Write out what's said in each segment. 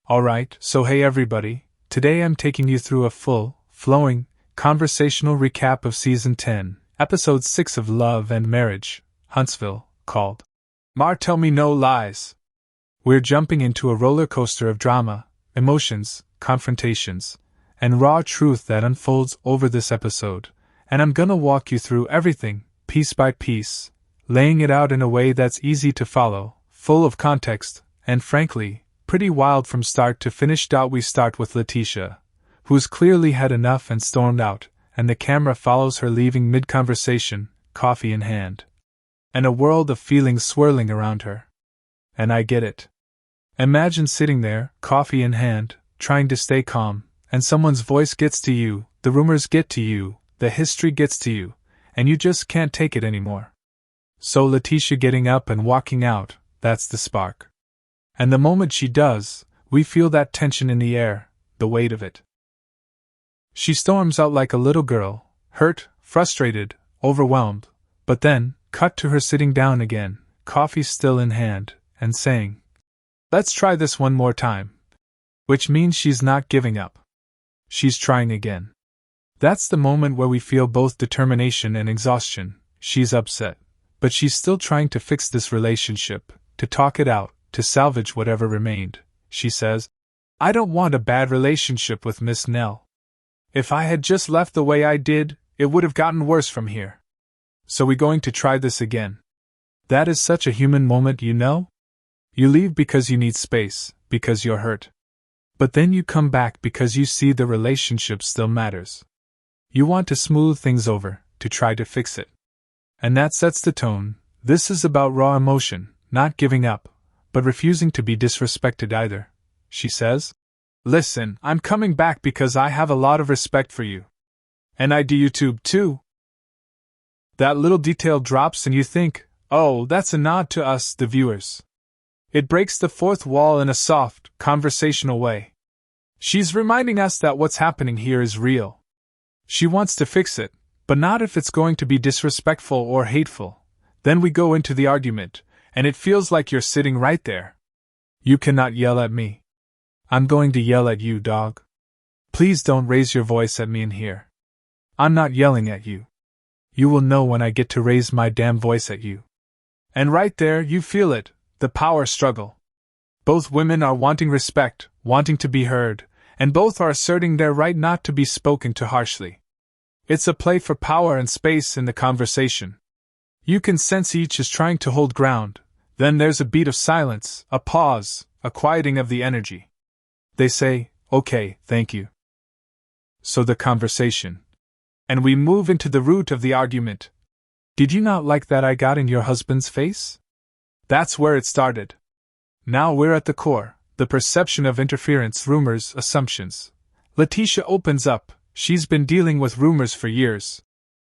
Alright, so hey everybody, today I'm taking you through a full, flowing, conversational recap of Season 10, Episode 6 of Love and Marriage, Huntsville, called Martell Me No Lies. We're jumping into a roller coaster of drama, emotions, confrontations, and raw truth that unfolds over this episode, and I'm gonna walk you through everything, piece by piece, laying it out in a way that's easy to follow, full of context, and frankly, pretty wild from start to finish. We start with Letitia, who's clearly had enough and stormed out, and the camera follows her leaving mid-conversation, coffee in hand. And a world of feelings swirling around her. And I get it. Imagine sitting there, coffee in hand, trying to stay calm, and someone's voice gets to you, the rumors get to you, the history gets to you, and you just can't take it anymore. So Letitia getting up and walking out, that's the spark. And the moment she does, we feel that tension in the air, the weight of it. She storms out like a little girl, hurt, frustrated, overwhelmed, but then, cut to her sitting down again, coffee still in hand, and saying, "Let's try this one more time." Which means she's not giving up. She's trying again. That's the moment where we feel both determination and exhaustion. She's upset, but she's still trying to fix this relationship, to talk it out, to salvage whatever remained. She says, "I don't want a bad relationship with Miss Nell. If I had just left the way I did, it would have gotten worse from here. So we're going to try this again." That is such a human moment, you know? You leave because you need space, because you're hurt. But then you come back because you see the relationship still matters. You want to smooth things over, to try to fix it. And that sets the tone. This is about raw emotion, not giving up, but refusing to be disrespected either. She says, "Listen, I'm coming back because I have a lot of respect for you. And I do YouTube too." That little detail drops and you think, oh, that's a nod to us, the viewers. It breaks the fourth wall in a soft, conversational way. She's reminding us that what's happening here is real. She wants to fix it, but not if it's going to be disrespectful or hateful. Then we go into the argument, and it feels like you're sitting right there. "You cannot yell at me. I'm going to yell at you, dog. Please don't raise your voice at me in here. I'm not yelling at you. You will know when I get to raise my damn voice at you." And right there you feel it, the power struggle. Both women are wanting respect, wanting to be heard, and both are asserting their right not to be spoken to harshly. It's a play for power and space in the conversation. You can sense each is trying to hold ground. Then there's a beat of silence, a pause, a quieting of the energy. They say, "Okay, thank you." So the conversation. And we move into the root of the argument. "Did you not like that I got in your husband's face?" That's where it started. Now we're at the core, the perception of interference, rumors, assumptions. Letitia opens up. She's been dealing with rumors for years.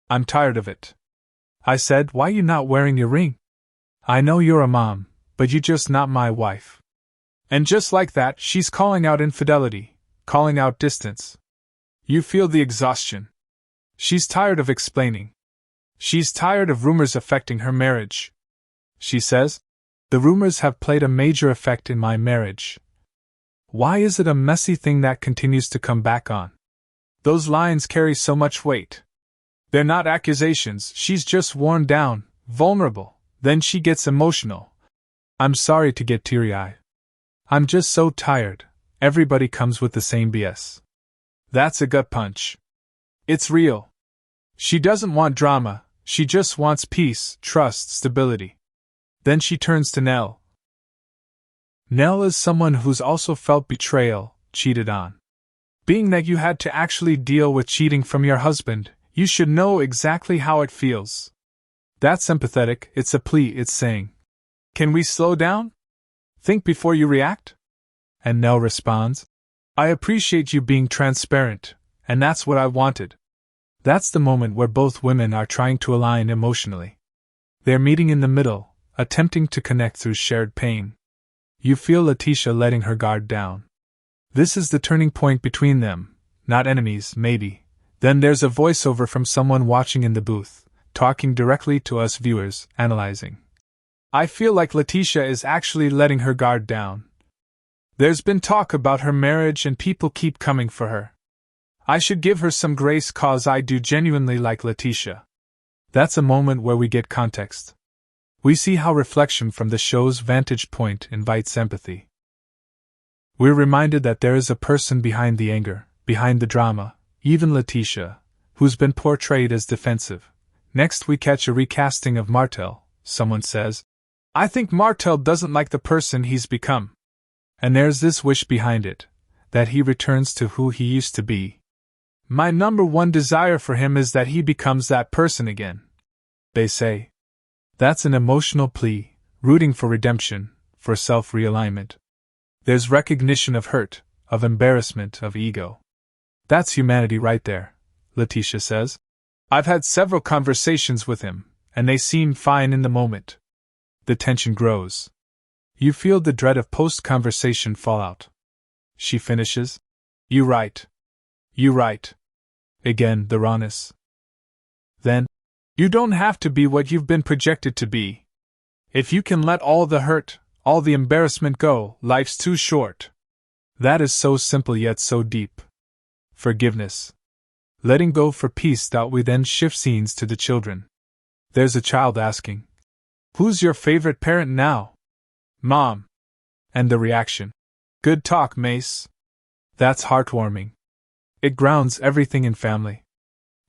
"I'm tired of it." I said, "Why you not wearing your ring? I know you're a mom, but you just not my wife." And just like that, she's calling out infidelity, calling out distance. You feel the exhaustion. She's tired of explaining. She's tired of rumors affecting her marriage. She says, "The rumors have played a major effect in my marriage. Why is it a messy thing that continues to come back on?" Those lines carry so much weight. They're not accusations, she's just worn down, vulnerable. Then she gets emotional. "I'm sorry to get teary-eyed. I'm just so tired. Everybody comes with the same BS." That's a gut punch. It's real. She doesn't want drama, she just wants peace, trust, stability. Then she turns to Nell. Nell is someone who's also felt betrayal, cheated on. Being that you had to actually deal with cheating from your husband, you should know exactly how it feels. That's empathetic, it's a plea, it's saying, "Can we slow down? Think before you react?" And Nell responds, "I appreciate you being transparent, and that's what I wanted." That's the moment where both women are trying to align emotionally. They're meeting in the middle, attempting to connect through shared pain. You feel Letitia letting her guard down. This is the turning point between them, not enemies, maybe. Then there's a voiceover from someone watching in the booth, talking directly to us viewers, analyzing. I feel like Letitia is actually letting her guard down. There's been talk about her marriage and people keep coming for her. I should give her some grace cause I do genuinely like Letitia. That's a moment where we get context. We see how reflection from the show's vantage point invites empathy. We're reminded that there is a person behind the anger, behind the drama, even Letitia, who's been portrayed as defensive. Next we catch a recasting of Martell. Someone says, "I think Martell doesn't like the person he's become." And there's this wish behind it, that he returns to who he used to be. "My number one desire for him is that he becomes that person again," they say. That's an emotional plea, rooting for redemption, for self-realignment. There's recognition of hurt, of embarrassment, of ego. That's humanity right there, Letitia says. I've had several conversations with him, and they seem fine in the moment. The tension grows. You feel the dread of post-conversation fallout. She finishes. You right. Again, the rawness. Then, you don't have to be what you've been projected to be. If you can let all the hurt, all the embarrassment go, life's too short. That is so simple yet so deep. Forgiveness. Letting go for peace. We then shift scenes to the children. There's a child asking, "Who's your favorite parent now?" "Mom." And the reaction, "Good talk, Mace." That's heartwarming. It grounds everything in family.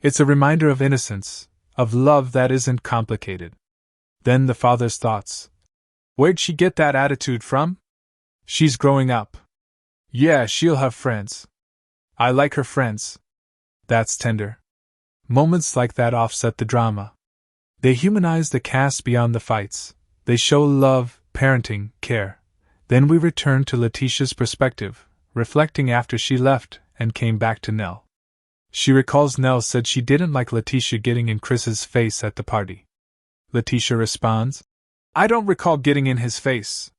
It's a reminder of innocence, of love that isn't complicated. Then the father's thoughts. Where'd she get that attitude from? She's growing up. Yeah, she'll have friends. I like her friends. That's tender. Moments like that offset the drama. They humanize the cast beyond the fights. They show love, parenting, care. Then we return to Letitia's perspective, reflecting after she left and came back to Nell. She recalls Nell said she didn't like Letitia getting in Chris's face at the party. Letitia responds, "I don't recall getting in his face."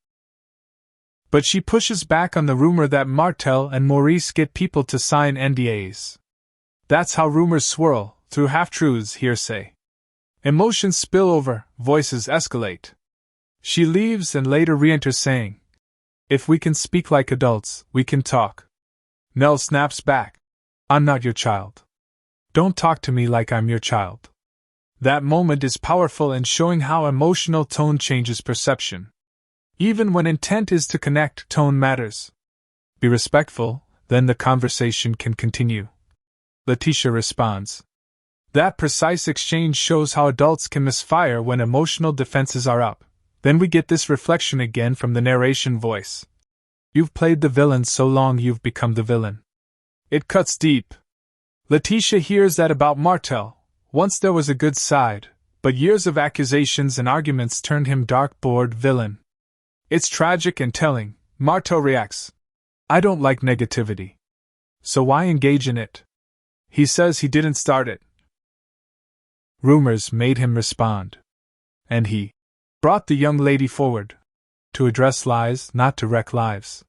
But she pushes back on the rumor that Martell and Maurice get people to sign NDAs. That's how rumors swirl, through half-truths, hearsay. Emotions spill over, voices escalate. She leaves and later re-enters saying, "If we can speak like adults, we can talk." Nell snaps back, "I'm not your child. Don't talk to me like I'm your child." That moment is powerful in showing how emotional tone changes perception. Even when intent is to connect, tone matters. Be respectful, then the conversation can continue. Letitia responds. That precise exchange shows how adults can misfire when emotional defenses are up. Then we get this reflection again from the narration voice. You've played the villain so long you've become the villain. It cuts deep. Letitia hears that about Martell. Once there was a good side, but years of accusations and arguments turned him dark-bored villain. It's tragic and telling. Martell reacts. I don't like negativity. So why engage in it? He says he didn't start it. Rumors made him respond. And he brought the young lady forward. To address lies, not to wreck lives.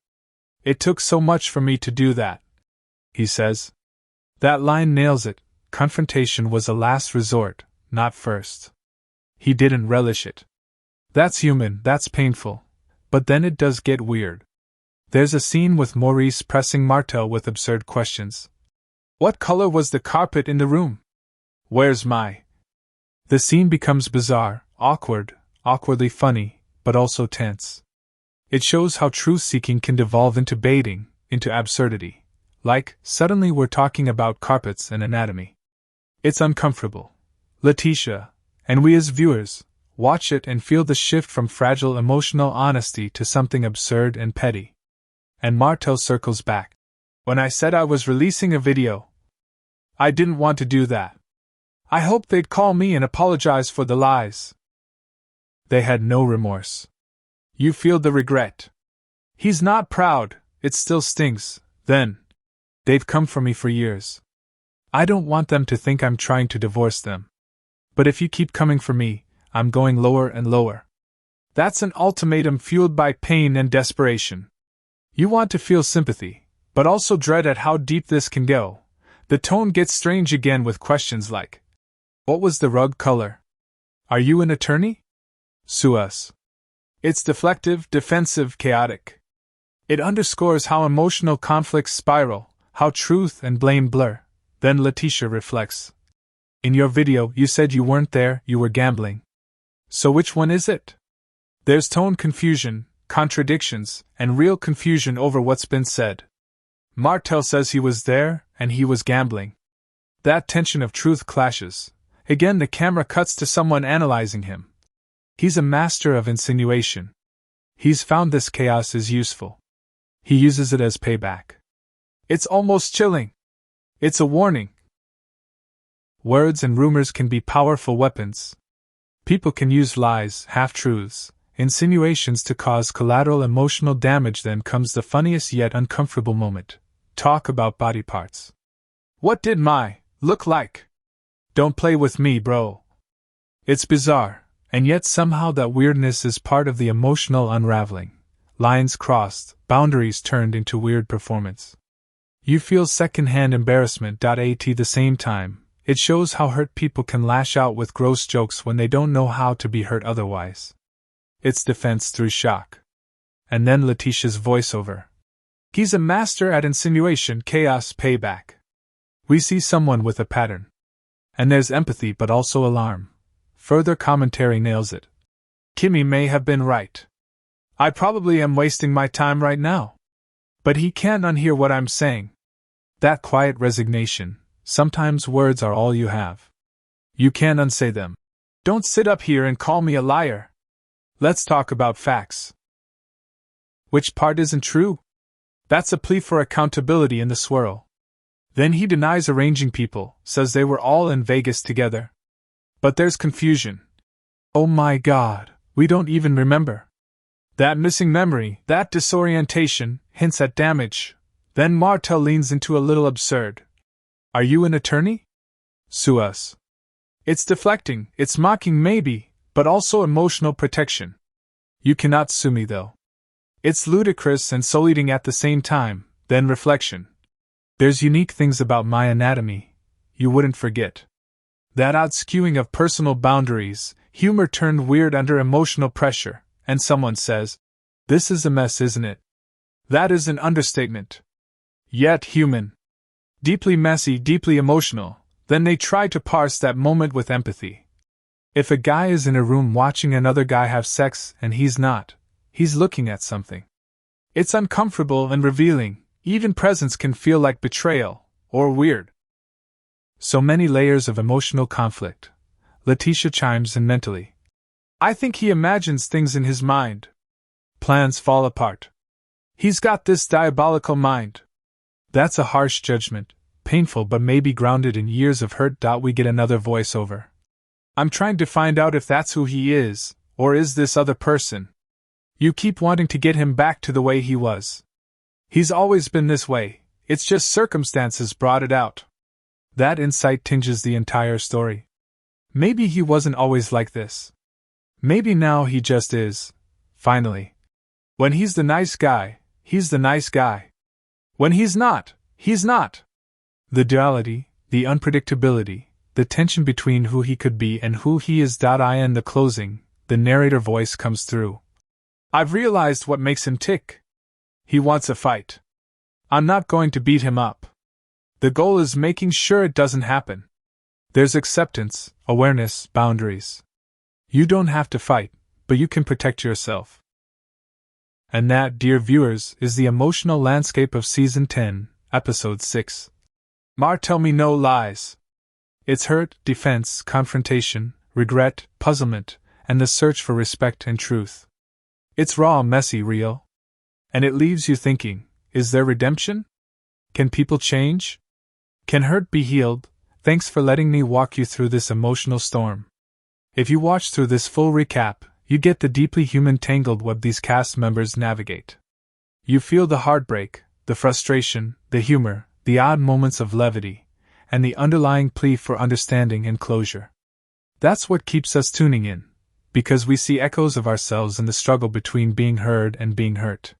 It took so much for me to do that, he says. That line nails it. Confrontation was a last resort, not first. He didn't relish it. That's human, that's painful. But then it does get weird. There's a scene with Maurice pressing Martell with absurd questions. What color was the carpet in the room? Where's my... The scene becomes bizarre, awkwardly funny, but also tense. It shows how truth-seeking can devolve into baiting, into absurdity. Like, suddenly we're talking about carpets and anatomy. It's uncomfortable. Letitia, and we as viewers, watch it and feel the shift from fragile emotional honesty to something absurd and petty. And Martell circles back. When I said I was releasing a video, I didn't want to do that. I hoped they'd call me and apologize for the lies. They had no remorse. You feel the regret. He's not proud, it still stings, then. They've come for me for years. I don't want them to think I'm trying to divorce them. But if you keep coming for me, I'm going lower and lower. That's an ultimatum fueled by pain and desperation. You want to feel sympathy, but also dread at how deep this can go. The tone gets strange again with questions like, what was the rug color? Are you an attorney? Sue us. It's deflective, defensive, chaotic. It underscores how emotional conflicts spiral, how truth and blame blur. Then Letitia reflects. In your video, you said you weren't there, you were gambling. So which one is it? There's tone confusion, contradictions, and real confusion over what's been said. Martell says he was there, and he was gambling. That tension of truth clashes. Again, the camera cuts to someone analyzing him. He's a master of insinuation. He's found this chaos is useful. He uses it as payback. It's almost chilling. It's a warning. Words and rumors can be powerful weapons. People can use lies, half-truths, insinuations to cause collateral emotional damage. Then comes the funniest yet uncomfortable moment. Talk about body parts. What did my look like? Don't play with me, bro. It's bizarre, and yet somehow that weirdness is part of the emotional unraveling. Lines crossed, boundaries turned into weird performance. You feel secondhand embarrassment. At the same time, it shows how hurt people can lash out with gross jokes when they don't know how to be hurt otherwise. It's defense through shock. And then Letitia's voiceover. He's a master at insinuation, chaos, payback. We see someone with a pattern. And there's empathy but also alarm. Further commentary nails it. Kimmy may have been right. I probably am wasting my time right now. But he can't unhear what I'm saying. That quiet resignation. Sometimes words are all you have. You can't unsay them. Don't sit up here and call me a liar. Let's talk about facts. Which part isn't true? That's a plea for accountability in the swirl. Then he denies arranging people, says they were all in Vegas together. But there's confusion. Oh my God, we don't even remember. That missing memory, that disorientation, hints at damage. Then Martell leans into a little absurd. Are you an attorney? Sue us. It's deflecting, it's mocking maybe, but also emotional protection. You cannot sue me though. It's ludicrous and soul-eating at the same time. Then reflection. There's unique things about my anatomy you wouldn't forget. That odd skewing of personal boundaries, humor turned weird under emotional pressure, and someone says, "This is a mess, isn't it?" That is an understatement. Yet human. Deeply messy, deeply emotional. Then they try to parse that moment with empathy. If a guy is in a room watching another guy have sex and he's not, he's looking at something. It's uncomfortable and revealing. Even presence can feel like betrayal, or weird. So many layers of emotional conflict. Letitia chimes in mentally. I think he imagines things in his mind. Plans fall apart. He's got this diabolical mind. That's a harsh judgment, painful but maybe grounded in years of hurt. We get another voiceover. I'm trying to find out if that's who he is, or is this other person. You keep wanting to get him back to the way he was. He's always been this way, it's just circumstances brought it out. That insight tinges the entire story. Maybe he wasn't always like this. Maybe now he just is, finally. When he's the nice guy, he's the nice guy. When he's not, he's not. The duality, the unpredictability, the tension between who he could be and who he is. In the closing, the narrator voice comes through. I've realized what makes him tick. He wants a fight. I'm not going to beat him up. The goal is making sure it doesn't happen. There's acceptance, awareness, boundaries. You don't have to fight, but you can protect yourself. And that, dear viewers, is the emotional landscape of Season 10, Episode 6. Martell Me No Lies. It's hurt, defense, confrontation, regret, puzzlement, and the search for respect and truth. It's raw, messy, real. And it leaves you thinking, is there redemption? Can people change? Can hurt be healed? Thanks for letting me walk you through this emotional storm. If you watch through this full recap, you get the deeply human tangled web these cast members navigate. You feel the heartbreak, the frustration, the humor, the odd moments of levity, and the underlying plea for understanding and closure. That's what keeps us tuning in, because we see echoes of ourselves in the struggle between being heard and being hurt.